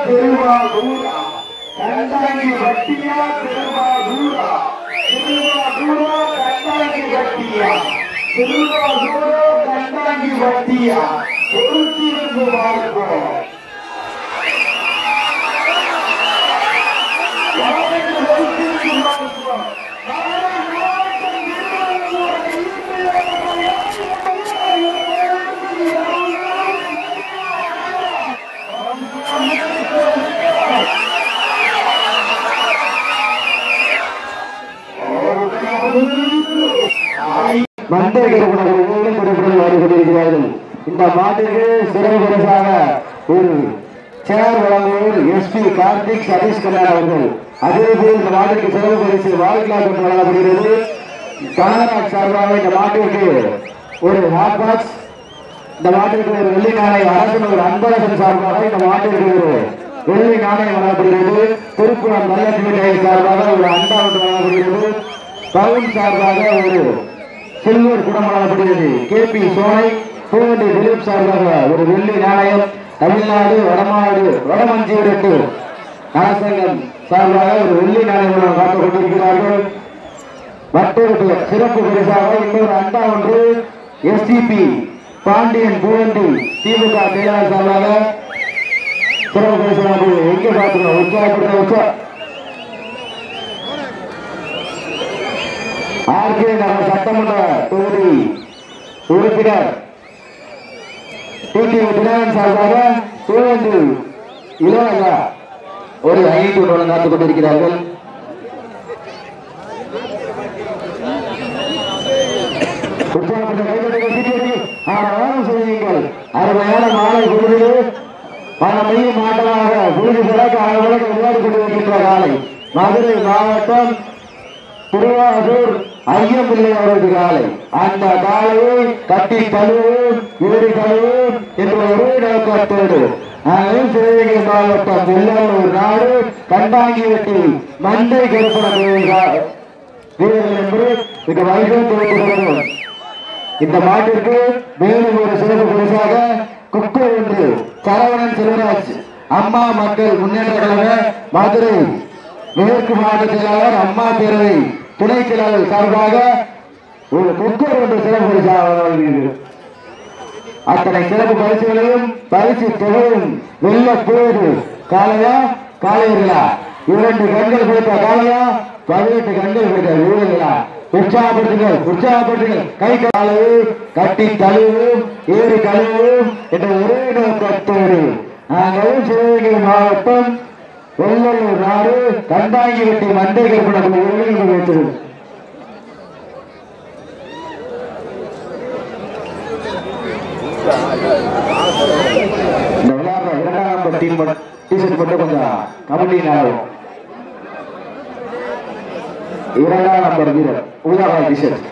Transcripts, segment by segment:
திருவாரூரா கண்டாங்கி வட்டியா திருவாரூரா திருவாரூரா கண்டாங்கி வட்டியா திருவாரூரா கண்டாங்கி வட்டியா பொறுத்திருந்து வாழ்வோம். இந்த மாட்டிற்கு சிறப்பு பரிசாக ஒரு சேர் வழங்குவோர் எஸ்பி கார்த்திக் சதீஷ் கல்யாண் அவர்கள். அதேபோல் இந்த மாட்டிற்கு சிறப்பு பரிசு வாழ்க்கை கொண்டு வழங்கப்படுகிறது. கனகராஜ் சார்பாக இந்த மாட்டிற்கு ஒரு ஹாட் பாக்ஸ், இந்த மாட்டிற்கு ஒரு வெள்ளி நாணயம், அரசன் ஒரு அன்பரசன் சார்பாக இந்த மாட்டிற்கு ஒரு வெள்ளி நாணயம் வழங்கப்படுகிறது. திருப்புரம் நல்ல சார்பாக ஒரு அண்டா ஒன்று வழங்கப்படுகிறது. பவுன் சார்பாக ஒரு சில்வர் குடம் வழங்கப்படுகிறது. கேபி சோனை பூவண்டி திலீப் சார்பாக ஒரு வெள்ளி நாணயம். தமிழ்நாடு வடமஞ்சிவிடத்து நலசங்கம் சார்பாக ஒரு வெள்ளி நாணயம் காத்துக் கொண்டிருக்கிறார்கள். மற்றொரு சிறப்பு பரிசாக இன்னொரு அண்டா ஒன்று எஸ்டிபி பாண்டியன் பூவண்டி திமுக செயலாளர் சார்பாக சிறப்பு பரிசாக எங்கே பார்த்துக்கணும் உற்சாகப்படுத்த ஆர்கே நகர் சட்டமன்ற தொகுதி உறுப்பினர் டிடி விநாயகன் சார்பாக பூவண்டி இளவரசா ஒரு 5 ரூபாய் காத்துக் கொண்டிருக்கிறார்கள். அருமையான மாலை பொழுது பல மையம் மாட்டமாக பொழுது பிறக்க விளையாடி கொண்டிருக்கின்ற காலை மதுரை மாவட்டம் திருவாரூர் ஐயம்பிள்ளை அவரது காலை. அந்த காலையை கட்டி தழுவும் ஏறி தழுவும் என்ற ஒரே நோக்கத்தோடு சிவகங்கை மாவட்டம் வெள்ளூர் நாடு கண்டாங்கிவெட்டி மண்டை கருப்பண வீரர்கள் என்று மிக வைகோம். இந்த மாட்டிற்கு மேலும் ஒரு சிறப்பு பரிசாக குக்கு ஒன்று சரவணன் செல்வராஜ் அம்மா மக்கள் முன்னேற்ற கழக மதுரை மேற்கு மாவட்ட செயலாளர் அம்மா பேரவை துணை செயலாளர் சார்பாக ஒரு குக்கர் ஒன்று சிறப்பு பரிசாக அத்தனை சிறப்பு பரிசுகளையும் பரிசு தொகையும் வெள்ள போது காலையா காலையர்களா 2 கண்கள் கொடுத்த காலையா 18 கண்கள் கொடுத்த வீரர்களா உற்சாகப்படுத்துங்கள் கை காலையை கட்டி தழுவும் ஏறி கழுவும் என்ற ஒரே நோக்கத்தோடு நாங்கள் சிவகங்கை மாவட்டம் வெள்ளூர் நாடு கண்டாங்கிவெட்டி மண்டை கருப்பண வைத்தது. இந்த விளையாடுற 2ஆம் நம்பர் டீம் டிஷர்ட் மட்டும் கொஞ்சம் கபடி ஆகும். 2ஆம் நம்பர் வீரர் உலக டிஷர்ட்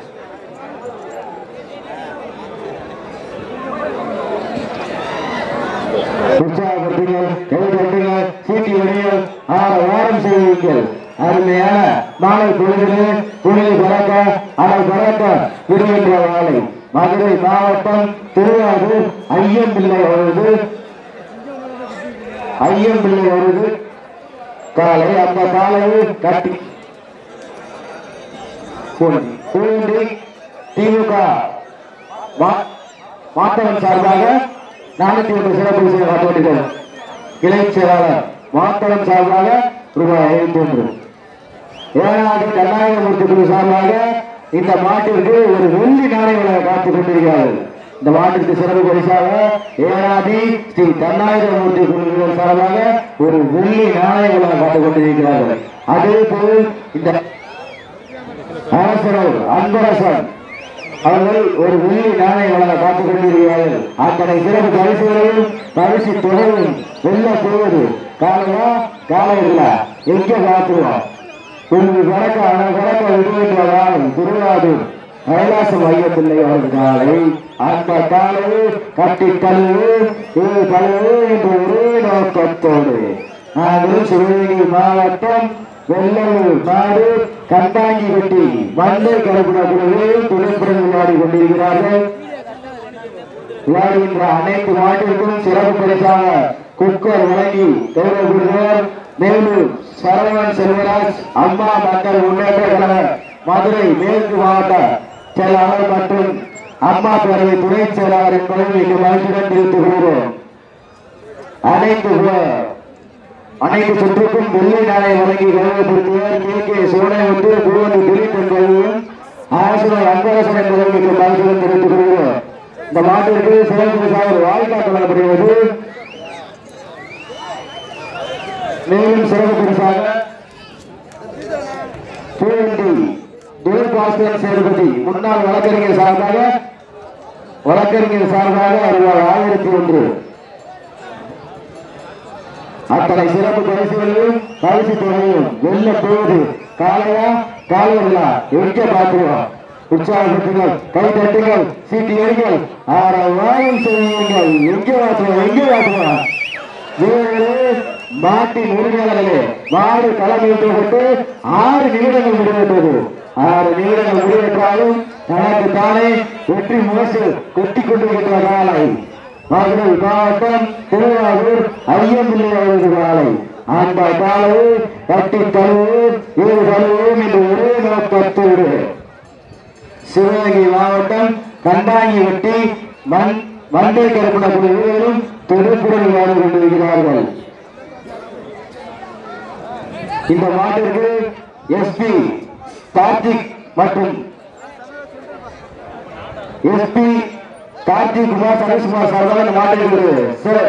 உற்சாகப்படுத்துங்கள், கைதட்டுங்கள், சீட்டி வடிகள் ஓரம் செய்வீர்கள். அருமையான மாலை பொழுது புனித பறக்க அலை பறக்க விடுகின்ற வாழை மதுரை மாவட்டம் திருவாரூர் ஐயம்பிள்ளை வருது காலை. அந்த காலையை கட்டி பூண்டி திமுக மாத்தவன் சார்பாக 401 சிறப்பு விஷயம் காட்டுவீர்கள். கிளை செயலாளர் மாத்தவன் சார்பாக ரூபாய் 51. 7வது கண்ணாயமூர்த்தி குழு சார்பாக இந்த மாட்டிற்கு ஒரு வெள்ளி நாணயம் காத்துக் கொண்டிருக்கிறார்கள். இந்த மாட்டிற்கு சிறப்பு பரிசாக ஏனாதி ஸ்ரீ தன்னாயுதமூர்த்தி குழுவினர் சார்பாக ஒரு வெள்ளி நாணயம் காத்துக் கொண்டிருக்கிறார்கள். அதே போல் இந்த அரசர் அன்பரசன் அவர்கள் ஒரு வெள்ளி நாணயம் வழங்க காத்துக் கொண்டிருக்கிறார்கள். அத்தனை சிறப்பு பரிசுகளையும் பரிசு தொகையும் வெள்ள போவது காலையா காலையில்லை எங்கே காத்துவோம். வடக்க விடுகின்றதால் திருவாரூர் கைலாச மையப்பிள்ளை அவர்கள் காலை. அந்த காலையை கட்டி கழுவு என்ற ஒரே நோக்கத்தோடு நாங்கள் சிவகங்கை மாவட்டம் வெள்ளூர் நாடு கண்டாங்கிவெட்டி மண்டை கருப்பண குழுவில் துணைப்புடன் விளையாடி கொண்டிருக்கிறார்கள். விளையாடுகின்ற அனைத்து மாட்டிற்கும் சிறப்பு பரிசாக குக்கர் வழங்கி கௌரவப்படுகிறார். மேலும் சரவணன் செல்வராஜ் அம்மா மக்கள் முன்னேற்ற கழக மதுரை மேற்கு மாவட்ட செயலாளர் மற்றும் அம்மா பேரவை துணை செயலாளர் என்பதை மிக மகிழ்ச்சியுடன் தெரிவித்துக் கொள்கிறோம். அனைத்து சுற்றுக்கும் வெள்ளை நாளை வழங்கி கௌரவப்படுத்தியவர் கே சோனைமுத்து பூவந்தி திலீப் என்பதையும் ஆசிரியர் அன்பரசன் என்பதை மிக மகிழ்ச்சியுடன் தெரிவித்துக் கொள்கிறோம். இந்த மாட்டிற்கு சிறப்பு சார் வாழ்க்கை வழங்கப்படுகிறது. மேலும் சிறப்பு பரிசாக பூவந்தி தேவபாஸ்கரன் சேதுபதி முன்னாள் வழக்கறிஞர் சார்பாக ரூபாய் 1001. அத்தனை சிறப்பு பரிசுகளையும் பரிசு தொகையும் வெல்ல போவது காலையா காலையா எங்க பார்க்கிறோம். உற்சாகப்படுத்துங்கள், கை தட்டுங்கள், சீட்டு எறிகள், ஆரவாரம் செய்யுங்கள். எங்கே வாட்டுவோம் மாட்டின் உரிமையாளர்களே, மாடு களமிட்டு 6 நிமிடங்கள் முடிவெட்டது. 6 நிமிடங்கள் முடிவெற்றாலும் தனக்கு தானே வெற்றி முரசு கொட்டிக் கொண்டிருக்கிற காலை மதுரை மாவட்டம் திருவாரூர் ஐயம்பிள்ளை அவரது காலை. அந்த காலையை கட்டி தருவோம், ஏழு தருவோம் என்று ஒரே நோக்கத்தோடு சிவகங்கை மாவட்டம் கண்டாங்கி வெட்டி மண்டை கருப்பணக்கூடிய வீரர்களும் திருப்புடன் வாழ்ந்து கொண்டிருக்கிறார்கள். இந்த மாட்டிற்கு எஸ்பி கார்த்திக் மற்றும் எஸ்பி கார்த்திக் குமார் சரஸ்குமார் சார்பாக இந்த மாட்டிற்கு சேர்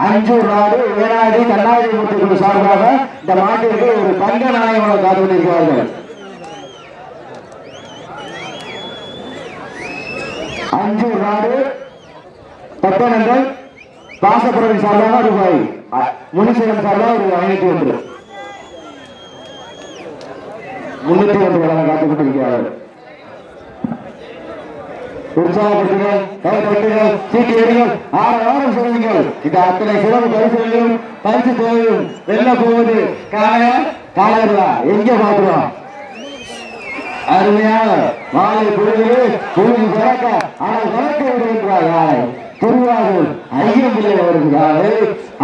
அஞ்சூர் நாடு ஏனாடி கண்ணாடி குழு சார்பாக இந்த மாட்டிற்கு ஒரு தங்க நாயகமாக காத்து கொண்டிருக்கிறார்கள். அஞ்சூர் நாடு பட்டணங்கள் பாசப்புறம் சார்பாக ரூபாய் முனிசிடம் சார்பாக ரூபாய் 501 301 காத்துக் கொண்டிருக்கிறார்கள். உற்சாகப்படுத்துங்கள், கைப்பற்றுங்கள், சீட்டு எறிகள், 6 வாரம் சொல்லுங்கள். இந்த அத்தனை சிறப்பு பரிசுகளையும் பரிசு தொகையும் வெல்ல போவது காலையா எங்கே பார்க்கிறோம். அருமையான மாலை பொழுது பறக்க ஆனால் பறக்க விடுகின்றார் காலை திருவாரூர் ஐயம்பிள்ளை அவரது காலை.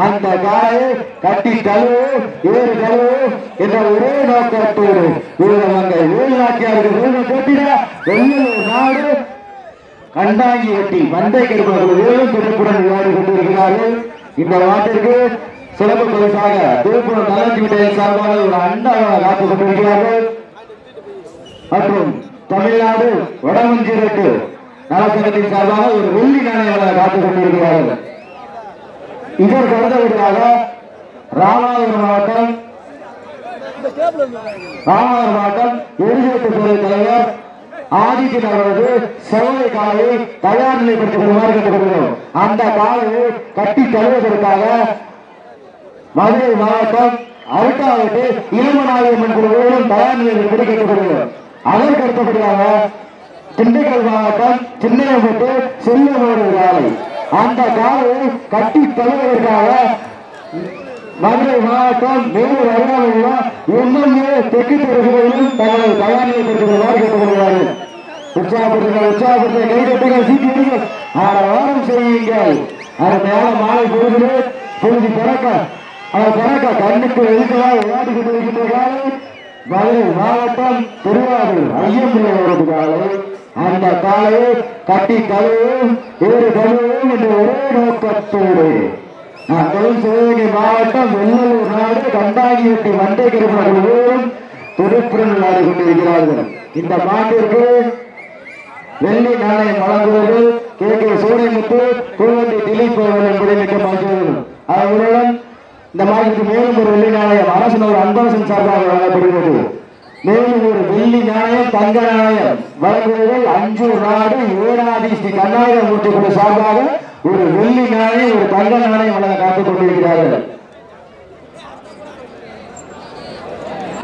அந்த காலையை கட்டி தழுவு ஏறு தழுவு என்ற ஒரே நோக்கத்தோடு வீரமங்கை வேலுநாட்டியாருக்கு போட்டிட வெள்ளூர் நாடு கண்டாங்கி வெட்டி மந்தை கருப்பவர்கள் திருப்புடன் விளையாடி கொண்டிருக்கிறார்கள். இந்த நாட்டிற்கு சிறப்பு பரிசாக திருப்புடன் நலஞ்சி விட்டை சார்பாக ஒரு அண்டாவாக காத்துக் கொண்டிருக்கிறார்கள். மற்றும் தமிழ்நாடு வடமஞ்சிரட்டு நலசங்கத்தின் சார்பாக ஒரு வெள்ளி நாணயமாக காத்துக் கொண்டிருக்கிறார்கள். இதற்கு அடுத்தபடியாக ராமநாதபுரம் மாவட்டம் எரிசக்தி துறை தலைவர் ஆதித்யன் அவரது செவலை காலையை தயார் நிலைப்படுத்திக் கொள்ளுமாறு கேட்டுக்கொள்கிறோம். அந்த காலையை கட்டி தழுவதற்காக மதுரை மாவட்டம் அருட்டாவட்டு இளமநாயகம்மன் குழுவோடும் தயார் நிலைப்படுத்தி கேட்டுக்கொள்கிறோம். அதற்கு அடுத்தபடியாக திண்டுக்கல் மாவட்டம் சின்னப்பட்டு செல்லமோடு காலை அந்த காலையை கட்டி தழுவதற்காக மதுரை மாவட்டம் மேலூர் அருகாமையில் எம்எல்ஏ தெற்கு தெருவிலும் தங்களை தயார் நிலைப்படுத்துமாறு கேட்டுக்கொள்கிறார்கள். உற்சாகப்படுத்த கைதட்டுகள், சீட்டிடுங்கள், ஆரவாரம் செய்யுங்கள். அருமையான மாலை பொழுது பறக்க கண்ணுக்கு எதிர்ப்பாக விளையாடி கொண்டிருக்கின்ற காலை மதுரை மாவட்டம் திருவாரூர் ஐயம்பிள்ளை அவரது காலை. அந்த காலையை கட்டி தழுவும் ஏறு தழுவும் என்ற ஒரே நோக்கத்தோடு நாங்கள் சிவகங்கை மாவட்டம் வெள்ளூர் நாடு கண்டாங்கி வெட்டி மண்டை கருப்பவர்களும் திருப்புடன் விளையாடி கொண்டிருக்கிறார்கள். இந்த மாட்டிற்கு வெள்ளி நாணயம் வழங்குவர்கள் கே சோனைமுத்து பூவந்தி திலீப் அவர்கள் என்பதை மிக மகிழ்ச்சி. அவர்களுடன் இந்த மாட்டிற்கு மேலும் ஒரு வெள்ளி நாணயம் அரசன் அன்பரசன் சார்பாக வழங்கப்படுகிறது. மேலும் ஒரு வெள்ளி நாணயம் தங்க நாணயம் வழங்குவர்கள் அஞ்சூர் நாடு ஏனாதி ஸ்ரீ கண்ணாடி மூர்த்தி சார்பாக ஒரு வெள்ளி நாணயம் ஒரு தங்க நாணயம் வழங்க காத்துக் கொண்டிருக்கிறார்கள்.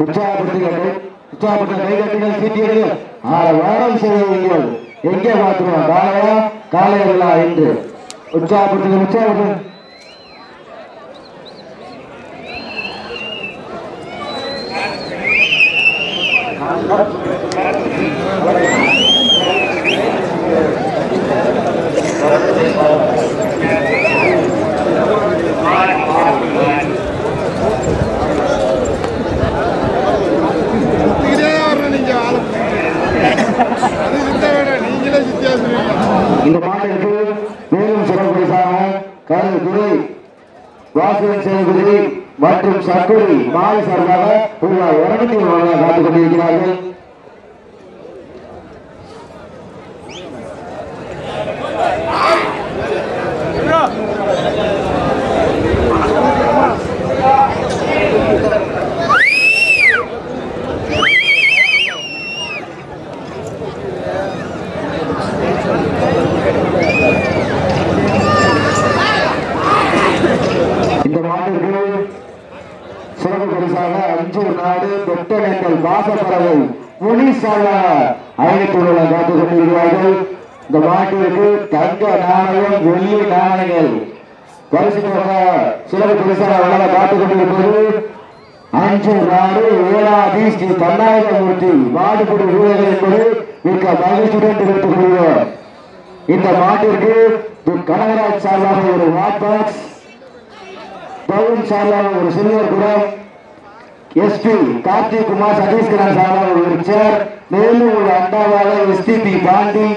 உற்சாகப்படுத்த கைகட்டுகள், சீட்டியர்கள், வாரம் செய்வீர்கள். எங்கே பார்த்துருவோம் காலையா காலையா என்று உற்சாகப்படுத்த அது துறை வாசகன் சேகுதி மற்றும் சக்குரி மாலை சார்பாக ரூபாய் 200 காத்துக் கொண்டிருக்கிறார்கள். இந்த மாட்டிற்கு சிறப்பு பரிசாக அஞ்சூர் நாடு தொட்டநெக்கல் வாசப்பறவை முனிசாக 500 காத்துக் கொண்டிருக்கிறார்கள். இந்த மாட்டிற்கு தங்க நாணயம் வெள்ளி நாணயங்கள் பரிசுக்காக சிறப்பு பரிசாக வழங்க காத்துக் கொண்டிருப்பது அஞ்சூர் நாடு ஏழாதி ஸ்ரீ தன்னாயிரமூர்த்தி மாடுபடி வீரர்கள் என்பது மிக மகிழ்ச்சியுடன் தெரிவித்துக் கொள்கிறோம். இந்த மாட்டிற்கு கனகராஜ் சார்பாக ஒரு வாட் பாக்ஸ், பவுன் சார்பாக ஒரு சில்வர் குடம், எஸ்பி கார்த்திக் குமார் சதீஷ்கரன் சார்பாக ஒரு சேர், மேலும் ஒரு அண்டாவாக எஸ்டிபி பாண்டி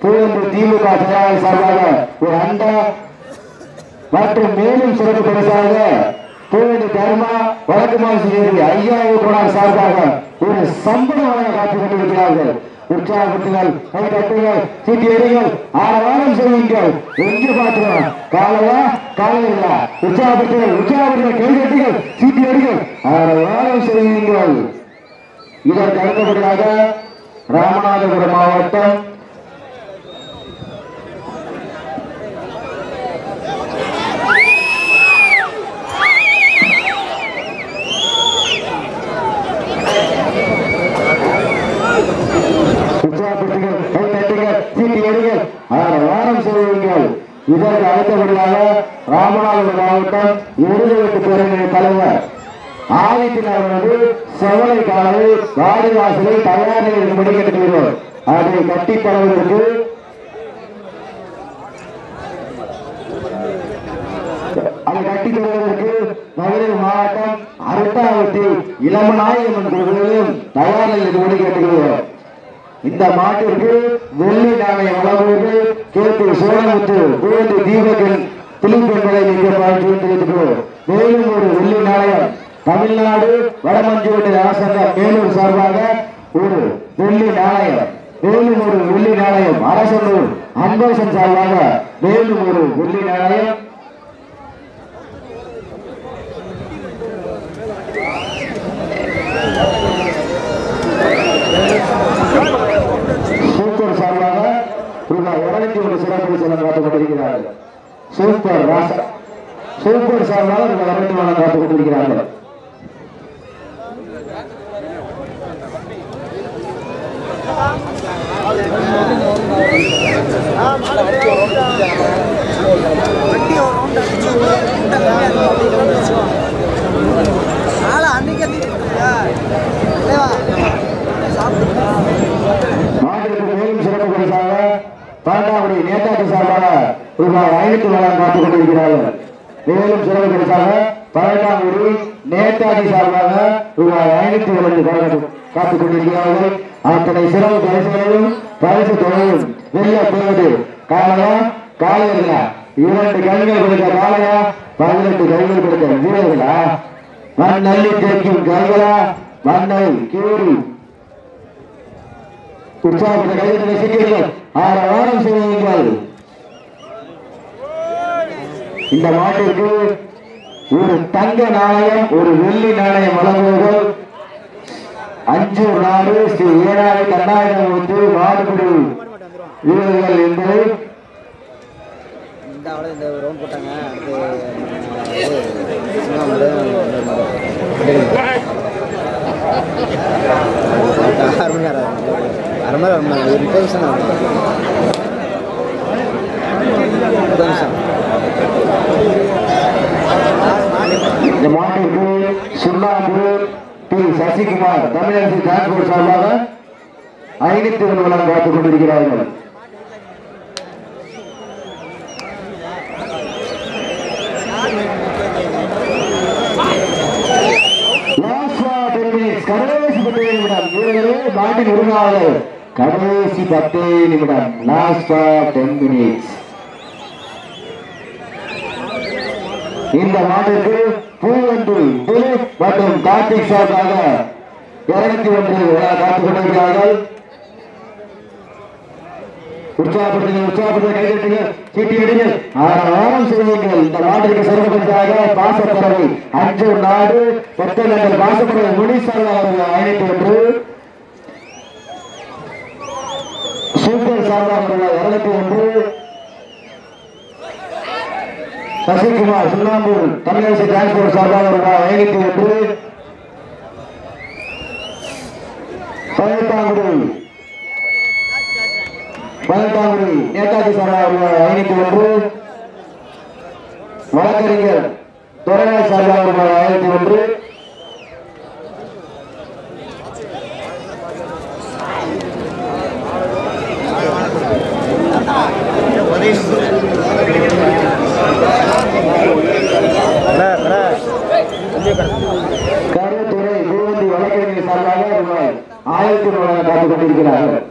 பூந்து திமுக செயலாளர் சார்பாக ஒரு அண்டா மற்றும் மேலும் சிறப்பு பரிசாக பூண்டு தர்மா வடக்கு மாவட்ட 5000 கோடார் சார்பாக ஒரு சம்பளம் வழங்க காத்துக் கொண்டிருக்கிறார்கள். உற்சாகப்படுத்துங்கள், கை தட்டுங்கள், சீட்டி எறிங்கள், ஆரவாரம் செய்யுங்கள். எங்கே பார்க்கிறோம்? காலையா காலையா? உற்சாகப்படுத்துங்கள், உற்சாகப்படுத்துங்கள், கை தட்டுங்கள், சீட்டி எறிங்கள், ஆரவாரம் செய்யுங்கள். இதற்கு அடுத்தபடியாக ராமநாதபுரம் மாவட்டம் இதற்கு அடுத்தபடியாக ராமநாதபுரம் மாவட்டம் 28 பேரணிய தலைவர் ஆதித்யன் அவர்களது செவலை காலை வாடிவாசலை தயார் நிலையில் முடிக்கட்டுகிறோம். அதை கட்டி பரவுவதற்கு மதுரை மாவட்டம் அருட்டாவட்டி இளமநாயகன் கோவிலையும் தயார் நிலையில் முடிக்கட்டுகிறோம். இந்த மாட்டிற்கு வெள்ளி நாணயம் வழங்குவது கேபி சோழமுத்து கோவிந்தி தீபகன் திலீப் என்பதை தெரிவித்துள்ளோம். மேலும் ஒரு வெள்ளி நாணயம் தமிழ்நாடு வடமஞ்சுவட்டி அரசாங்கம் மேலூர் சார்பாக ஒரு வெள்ளி நாணயம், மேலும் ஒரு வெள்ளி நாணயம் அரசனூர் அன்பரசன் சார்பாக மேலும் ஒரு வெள்ளி நாணயம். சூப்பர் சார்பாக ரூபாய் 201 சிறப்பு செலவு காத்துக் கொண்டிருக்கிறார்கள். சூப்பர் சார்பாக ரூபாய் 201 காத்துக் கொண்டிருக்கிறார்கள். மாநிலத்தில் மேலும் சிறப்பு பரிசாக பாண்டாங்குடி நேதாஜி சார்பாக ரூபாய் 500 காத்துக் கொண்டிருக்கிறார்கள். மேலும் சிறப்பு பரிசாக பாண்டாங்குடி நேதாஜி சார்பாக ரூபாய் 500 காத்துக் கொண்டிருக்கிறார்கள். அத்தனை சிறப்பு பரிசுகளையும் பரிசு தொகையும் வெள்ள போவது காலையா காலையா 2 கைகள் கொடுத்த காலையா 18 கைகள் கொடுத்த வீரர்களா மண்ணள்ளி தேய்க்கும் கைகளா மண்ணை கீறி உற்சாகத்தை கைகளை சிக்கிறீர்கள். ஆரவாரம் செய்வீர்கள். இந்த மாட்டிற்கு ஒரு தங்க நாணயம் ஒரு வெள்ளி நாணயம் வழங்குவர்கள் அஞ்சூர் நாடு ஸ்ரீ ஏழாவது கண்ணாயிரத்து மாடுபிடி வீரர்கள் என்பது இந்த மாட்டிற்கு சுண்ணாம்பு டி சசிகுமார் தமிழரசு டிரான்ஸ்போர்ட் சார்பாக 501 காத்துக் கொண்டிருக்கிறார்கள். கடைசி 10 நிமிடம் வீரர்களே, மாட்டின் உரிமையாளர் கடைசி 10 நிமிடம் லாஸ்ட் 10 மினிட்ஸ். இந்த மாட்டிற்கு பூவென்று திலீப் மற்றும் கார்த்திக் சார்பாக 201 காத்துக் கொண்டிருக்கிறார்கள். உற்சாகப்படுத்துங்கள், கைதட்டுங்கள், சீட்டியிடுங்கள், ஆரம் செய்யுங்கள். இந்த மாட்டிற்கு சிறப்புக்காக பாசப்பறவை அஞ்சூர் நாடு பெற்றங்கள் பாசப்பறவை முனிசார் அவர்கள் 501, சூப்பர் சார்பாக 201, சசிகுமார் சுண்ணாம்பூர் தமிழரசு டிரான்ஸ்போர்ட் சார்பாக 501, பதினெட்டாங்குடி நேதாஜி சார்பாக 501, வழக்கறிஞர் துறைராஜ் சார்பாக 501, கருத்துறை பூவந்தி வழக்கறிஞர் சார்பாக 1000 காத்துக் கொண்டிருக்கிறார்கள்.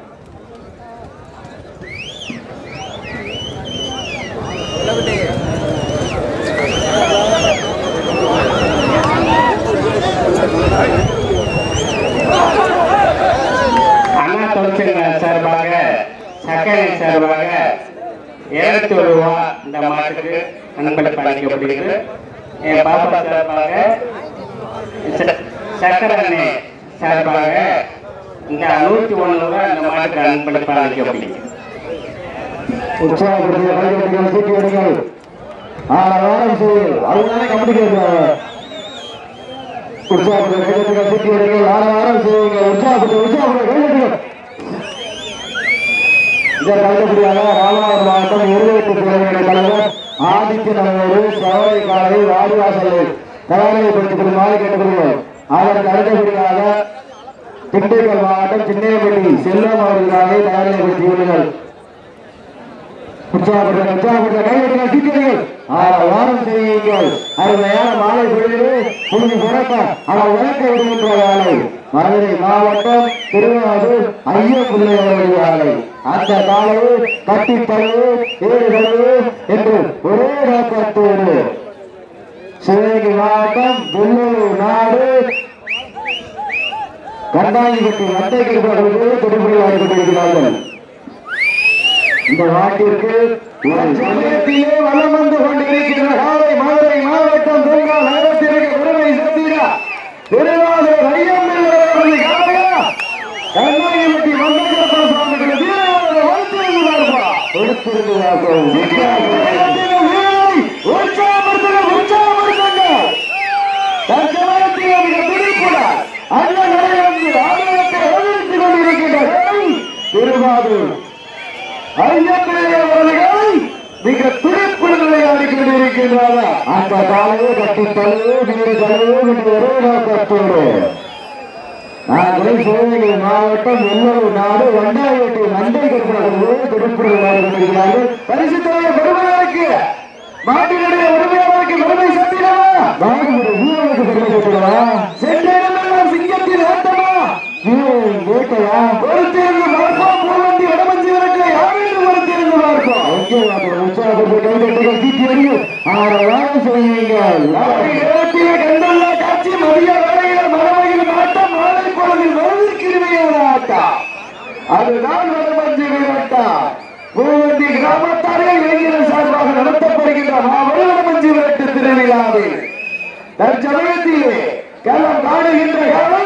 அண்ணா தொழிற்சங்க சார்பாக சக்கரை சார்பாக 200 ரூபா இந்த மாட்டுக்கு அன்பளிப்பு அளிக்கப்படுகிறது. என் பாப்பா சார்பாக சக்கரை சார்பாக இந்த 101 ரூபா இந்த மாட்டுக்கு அன்பளிப்பு அளிக்கப்படுகிறது. ராமநாதபுரம் மாவட்டம் இருபத்தி பிரிவினை தலைவர் ஆதித்யநல்லூர் சவரை காலை வாடிவாசலை தயாரிப்படுத்திக் கொள்ளுமாறு கேட்டுக்கொள்கிறோம். அதற்கு அடுத்தபடியாக திண்டுக்கல் மாவட்டம் சின்னையப்பட்டி செல்வம் அவர்களுக்காக தயாரிப்படுத்தியுள்ளனர். வாரம் செய்யுங்கள். அருமையான மாலை பொழுது புழுதி பிறக்க அவர் விளக்க விடுகின்ற வேலை மதுரை மாவட்டம் திருவாரூர் ஐயப்பிள்ளை அவருடைய வேலை. அந்த காலையை கட்டி தழுவு ஏழு தழுவு என்று ஒரே நோக்கத்தோடு சிவகங்கை மாவட்டம் வெள்ளூர் நாடு கண்டாங்கிப்பட்டி மட்டை கிருப்பவர்களுக்கு துடுப்புகள் கொண்டிருக்கிறார்கள். இந்த நாட்டிற்கு சமயத்திலே வளம் வந்து கொண்டிருக்கின்ற காலை மதுரை மாவட்டம் பூங்கா நகரத்திற்கு பெருமை சேர்த்தீரா திருவாரூர் ஐயம்பிள்ளை காலையா கண்ணாங்கிப்பட்டி மந்தகரப்ப சுவாமிகள் வீரவாத உற்சாகப்படுத்துங்க தற்சமயத்தில் மிக துடிப்புட அந்த நிலையில் ஆலயத்தை எதிர்த்துக் கொண்டிருக்கின்ற திருவாரூர் ஐயப்பிள்ளை அவர்கள் மிக துடிப்புடன் விளையாடி கொண்டிருக்கின்றார். அந்த காலையை கட்டி தழுவு வீடு தழுவு என்று ஒரே நோக்கத்தோடு நாங்கள் சிவகங்கை மாவட்டம் வெள்ளூர் நாடு வண்டாயட்டி மண்டை கற்பனை துடிப்புடன் விளையாடி கொண்டிருக்கிறார்கள். பரிசு தொகை பெருமையாருக்கு மாட்டினுடைய உரிமையாளருக்கு பெருமை சேர்த்திடவா மாட்டினுடைய வீரனுக்கு பெருமை சேர்த்திடவா சென்றெல்லாம் சிங்கத்தின் ஓட்டமா வேட்டையா பொறுத்திருந்து பார்ப்போம். பூவந்தி வடமஞ்சி விரட்டை யாரும் பொறுத்திருந்து பார்ப்போம். உற்சாகப்படுத்த கைதட்டுகள் சீட்டி அடியும் வாரம் செய்யுங்கள். கண்டுள்ள காட்சி மதிய வேளையில் மரமையில் மாட்டம் மாலை பொழுதில் மனதிற்கிருமையான ஆட்டம் அதுதான் வடமஞ்சி விரட்டா. பூவந்தி கிராமத்தார்கள் இளைஞர்கள் சார்பாக நடத்தப்படுகின்ற வடமஞ்சி விரட்டு திருவிழாவில் தற்சமயத்திலே களம் காணுகின்ற காலை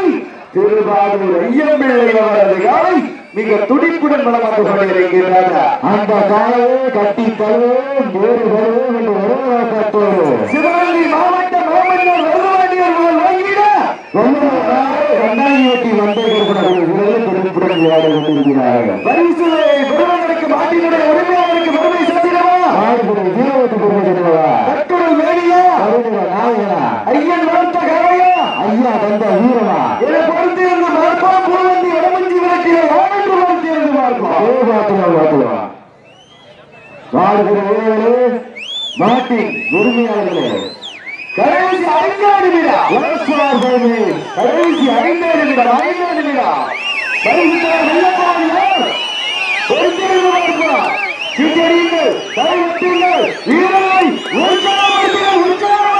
திருவாரூர் ஐயம்பிள்ளை அவரது காலை மிக துடிப்புடன் வளம் வந்து கொண்டிருக்கின்றன. அந்த காலையை கட்டி தருவோம் வேறு வருவோம் என்று வருவதோடு சிவகங்கை மாவட்ட மாமன்னர் வருவாண்டியர் வாங்கிட கண்ணாடியொட்டி வந்தே துடிப்புடன் விளையாடி கொண்டிருக்கிறார்கள். பரிசுகளை பெறுவதற்கு மாட்டினுடைய உரிமையாளருக்கு பெருமை சேர்த்திடவா வீரத்துக்கு பெருமை சேர்த்திடவா கட்டுடல் மேடியா நாயகனா ஐயன் வளர்த்த காலையா ஐயா தந்த வீரமா என பொறுத்திருந்து பார்ப்போம். பூவந்தி வடமஞ்சி விரட்டிய யாருக்கு பொறுத்திருந்து பார்ப்போம். வாழ்கிற வீரர்களே மாட்டின் உரிமையாளர்களே கடைசி 5 நிமிடம் கடைசி 5 நிமிடம் பொறுத்திருந்து பார்ப்போம். சீட்டடியுங்கள், கைவிட்டுங்கள், வீரரை உற்சாகப்படுத்துங்கள்.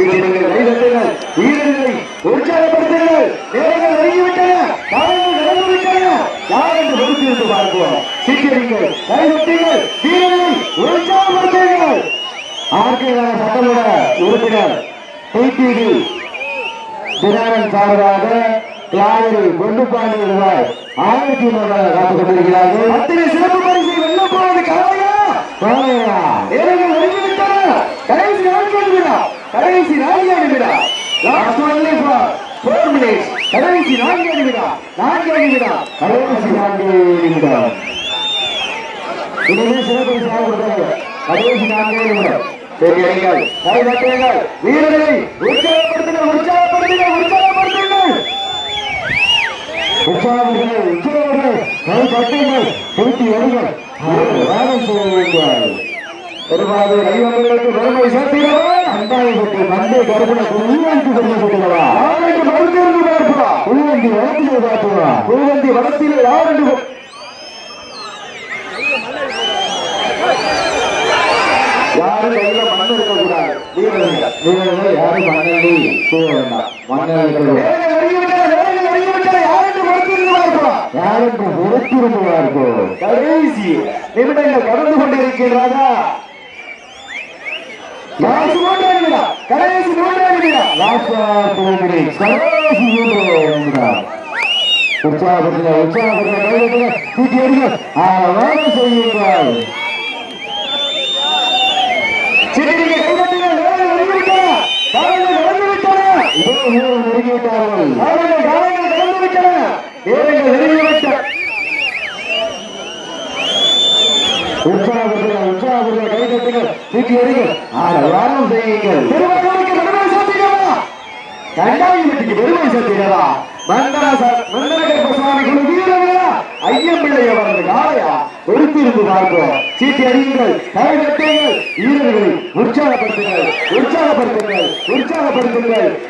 சீக்கிரங்கள் கைதட்டுங்கள் வீரர்களை உற்சாகப்படுத்துங்கள் நேரங்கள் நெருங்கிவிட்டன காலங்கள் நடந்துவிட்டன யார் என்று பொறுத்திருந்து பார்ப்போம் சீக்கிரங்கள் கைதட்டுங்கள் வீரர்களை உற்சாகப்படுத்துங்கள் ஆர்கேகான சட்டமன்ற உறுப்பினர் டிடிவி தினகரன் சார்பாக கிளாரி கொண்டுபாண்டி ரூபாய் 1100 காத்துக் கொண்டிருக்கிறார்கள் அத்தனை சிறப்பு பரிசை வெல்ல போவது காலையா நேரங்கள் நெருங்கிவிட்டன கடைசி 4 நிமிடம் கடைசி 4 நிமிடம் லாஸ்ட் ஒன்லி ஃபார் 4 மினிட்ஸ் கடைசி 4 நிமிடம் கடைசி 4 நிமிடம் இனிமே சிறப்பு பரிசாக கொடுத்தாங்க கடைசி 4 நிமிடம் பெரியங்கள் கைதட்டுங்கள் வீரர்களை உற்சாகப்படுத்துங்கள் கைதட்டுங்கள் திருத்தி வருங்கள் வேலை செய்ய வேண்டும் பெருமாறு ஐவர்களுக்கு பெருமை சேர்த்தீர்களா அண்டாயிரத்து பண்டை கருப்பனை உள்வந்தி பெருமை சொல்லுவா யாருக்கு மறுத்திருந்து பார்ப்பா உள்வந்தி வளர்த்திலே பார்த்துவா உள்வந்தி வளர்த்திலே யாரு யாரும் கையில மண் இருக்கக்கூடாது வீரர்கள் யாரும் மண்ணி தூவ வேண்டாம் மண்ணு யாருக்கு பொறுத்திருந்தார்களோ கடைசி நிமிடங்கள் கடந்து கொண்டிருக்கிறாரா கடைசி 3 நிமிடம் உற்சாகப்படுத்த வேலை செய்யுங்கள் உற்சாகப்படுத்த கைதட்டுங்கள் தூக்கி எறிங்கள் வாரம் செய்யுங்கள் கண்டாயிரத்துக்கு பெருமை சேர்த்தீர்களா மந்தனகர்பசுவாமி குழு வீரர்களா ஐயம்பிள்ளை அவரது காலையா பொறுத்திருந்து பார்ப்போம் சீட்டி அறியுங்கள் கைதட்டுங்கள் வீரர்களை உற்சாகப்படுத்துங்கள்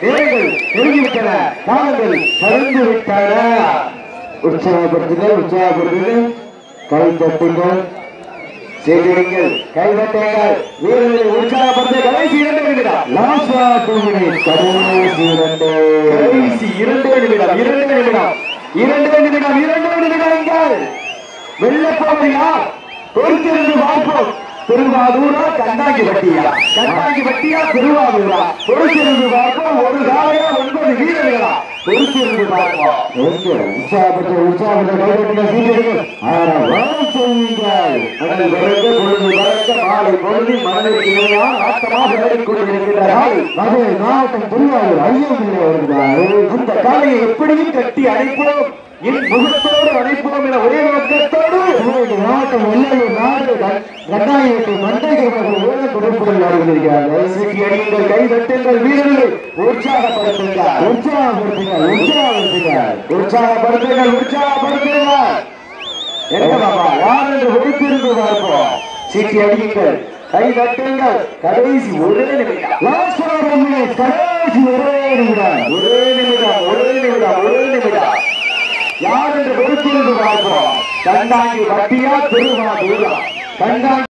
நேரங்கள் நெருங்கிவிட்டன காலங்கள் கடந்து விட்டன உற்சாகப்படுத்துங்கள் கைதட்டுங்கள் செய்திருங்கள் கைதட்டுங்கள் வீரர்களை உற்சாகப்படுத்த கடைசி 2 நிமிடம் லாஸ்ட் 2 மினிட்ஸ் கடைசி 2 நிமிடங்கள் வெள்ளப்போவது யார் பொறுத்திருந்து பார்ப்போம் திருவாரூரா கண்டாங்கிப்பட்டியா திருவாரூரா பொறுத்திருந்து பார்ப்போம் ஒரு காலையா 9 வீரர்களா பொறுத்திருந்து பார்ப்போம் உற்சாகப்பட்ட கைதட்டுங்கள் சீக்கிரங்கள் மாலை பொழுது மனதிற்கு ஆட்டமாக கொண்டிருக்கிறார்கள் மாவட்டம் திருவாரூர் ஐயம்பிள்ளை வருகிறார்கள் இந்த காலையை எப்படியும் கட்டி அடைப்போம் என் முகத்தோடு அடைப்போம் என ஒரே நோக்கத்தோடு மாவட்டம் வெள்ளையூர் நாடு கட்டாயத்தை மண்டை கொடுப்புகள் வருகிறார்கள் சீட்டி அடியுங்கள் கைதட்டுங்கள் வீரர்களை உற்சாகப்படுத்துங்கள் என்ன பாபா யார் என்று ஒழித்திருந்து பார்ப்போம் சீட்டி அடியுங்கள் கைதட்டுங்கள் கடைசி 1 நிமிடம் யார் என்று ஒழித்திருந்து பார்ப்போம் கண்டாங்கி வட்டியா திருவாரூரா கண்டாங்கி